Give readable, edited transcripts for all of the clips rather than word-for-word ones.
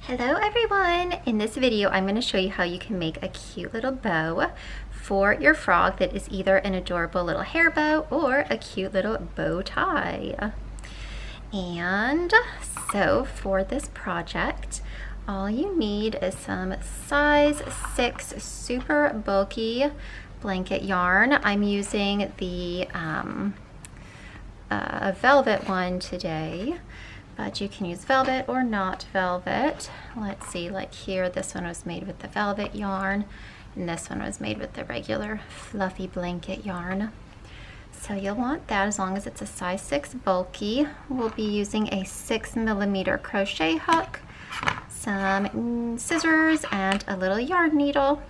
Hello everyone! In this video I'm going to show you how you can make a cute little bow for your frog that is either an adorable little hair bow or a cute little bow tie. And so for this project, all you need is some size 6 super bulky blanket yarn. I'm using the velvet one today, but you can use velvet or not velvet. Let's see, like here, this one was made with the velvet yarn, and this one was made with the regular fluffy blanket yarn. So you'll want that as long as it's a size 6 bulky. We'll be using a 6mm crochet hook, some scissors, and a little yarn needle,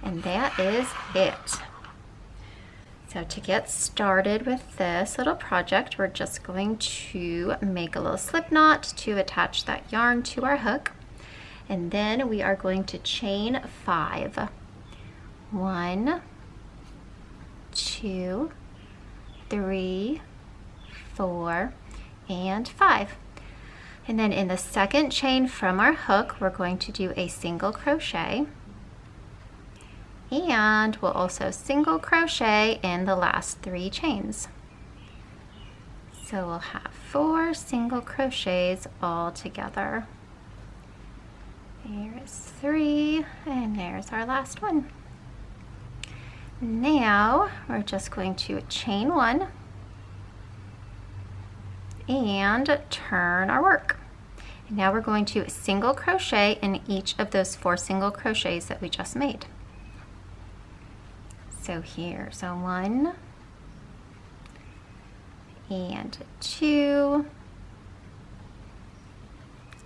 and that is it. So to get started with this little project, we're just going to make a little slip knot to attach that yarn to our hook. And then we are going to chain 5. 1, 2, 3, 4, and 5. And then in the second chain from our hook, we're going to do a single crochet. And we'll also single crochet in the last 3 chains. So we'll have 4 single crochets all together. There's 3, and there's our last one. Now we're just going to chain 1 and turn our work. And now we're going to single crochet in each of those 4 single crochets that we just made. So here, so 1 and 2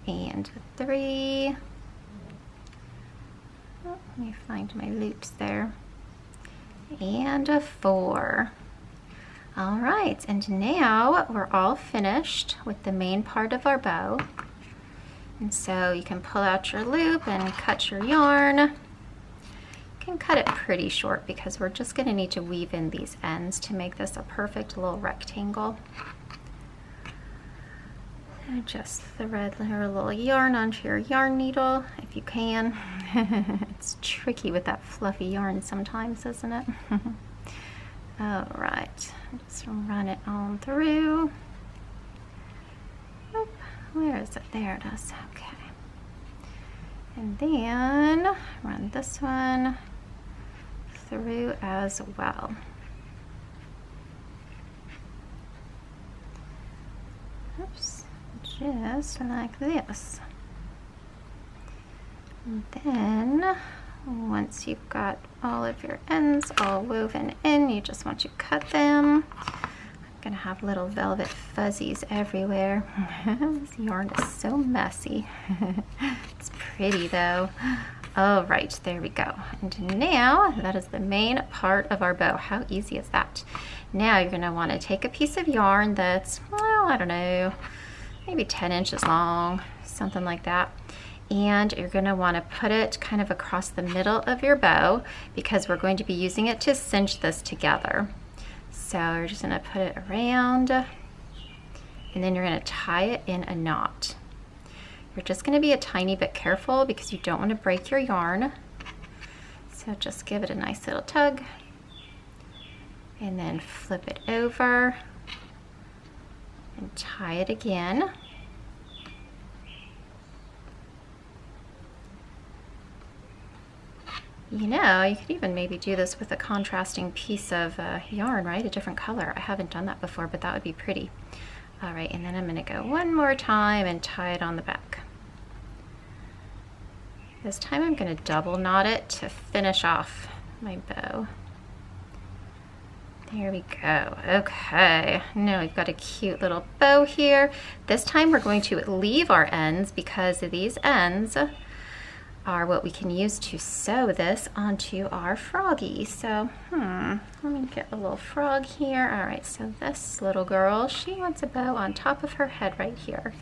and 3. Oh, let me find my loops there. And a 4. All right, and now we're all finished with the main part of our bow. And so you can pull out your loop and cut your yarn. Can cut it pretty short because we're just going to need to weave in these ends to make this a perfect little rectangle. And just thread your little yarn onto your yarn needle if you can. It's tricky with that fluffy yarn sometimes, isn't it? All right, just run it on through. Oop, where is it? There it is. Okay. And then run this one through as well. Oops, just like this. And then once you've got all of your ends all woven in, you just want to cut them. I'm gonna have little velvet fuzzies everywhere. This yarn is so messy. It's pretty though. All right, there we go. And now that is the main part of our bow. How easy is that? Now you're gonna want to take a piece of yarn that's, well, I don't know, maybe 10 inches long, something like that. And you're gonna want to put it kind of across the middle of your bow because we're going to be using it to cinch this together. So you're just gonna put it around, and then you're gonna tie it in a knot. You're just gonna be a tiny bit careful because you don't want to break your yarn. So just give it a nice little tug, and then flip it over and tie it again. You know, you could even maybe do this with a contrasting piece of yarn, right? A different color. I haven't done that before, but that would be pretty. All right, and then I'm gonna go one more time and tie it on the back. This time I'm gonna double knot it to finish off my bow. There we go. Okay, now we've got a cute little bow here. This time we're going to leave our ends because these ends are what we can use to sew this onto our froggy. So, let me get a little frog here. All right, so this little girl, she wants a bow on top of her head right here.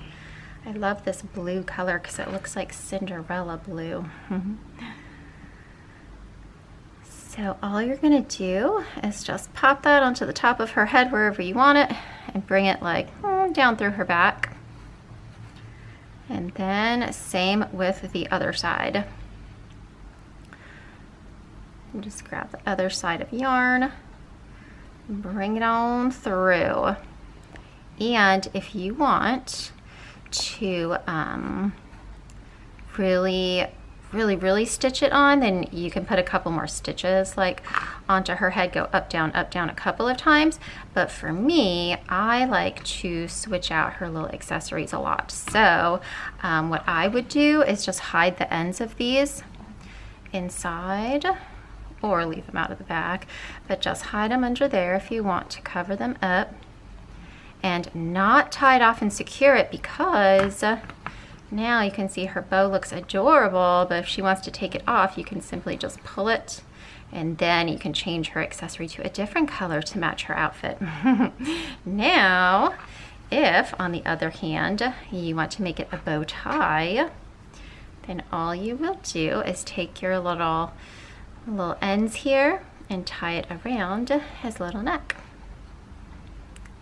I love this blue color because it looks like Cinderella blue. So all you're gonna do is just pop that onto the top of her head wherever you want it and bring it like down through her back. And then same with the other side. You just grab the other side of yarn, bring it on through. And if you want to really stitch it on, then you can put a couple more stitches like onto her head, go up down a couple of times. But for me, I like to switch out her little accessories a lot. So what I would do is just hide the ends of these inside, or leave them out of the back, but just hide them under there if you want to cover them up, and not tie it off and secure it, because now you can see her bow looks adorable, but if she wants to take it off, you can simply just pull it, and then you can change her accessory to a different color to match her outfit. Now, if on the other hand, you want to make it a bow tie, then all you will do is take your little ends here and tie it around his little neck.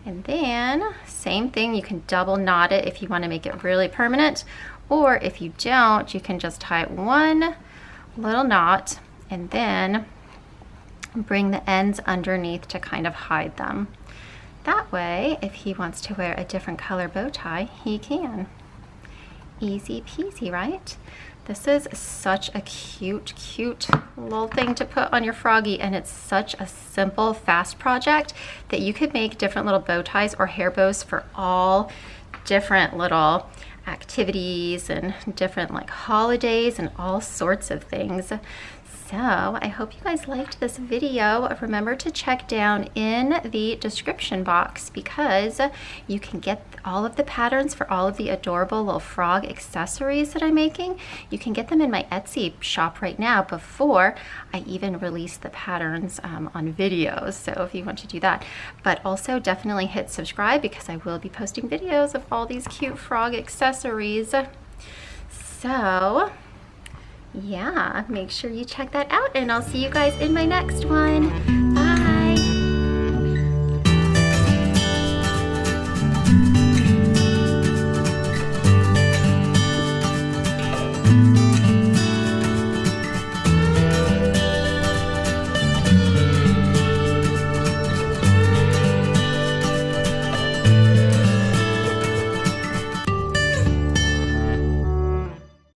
And then same thing, you can double knot it if you want to make it really permanent, or if you don't, you can just tie one little knot and then bring the ends underneath to kind of hide them. That way, if he wants to wear a different color bow tie, he can. Easy peasy, right? This is such a cute little thing to put on your froggy, and it's such a simple, fast project that you could make different little bow ties or hair bows for all different little activities and different like holidays and all sorts of things. So I hope you guys liked this video. Remember to check down in the description box, because you can get all of the patterns for all of the adorable little frog accessories that I'm making. You can get them in my Etsy shop right now before I even release the patterns on videos. So if you want to do that, but also definitely hit subscribe, because I will be posting videos of all these cute frog accessories. So yeah, make sure you check that out, and I'll see you guys in my next one.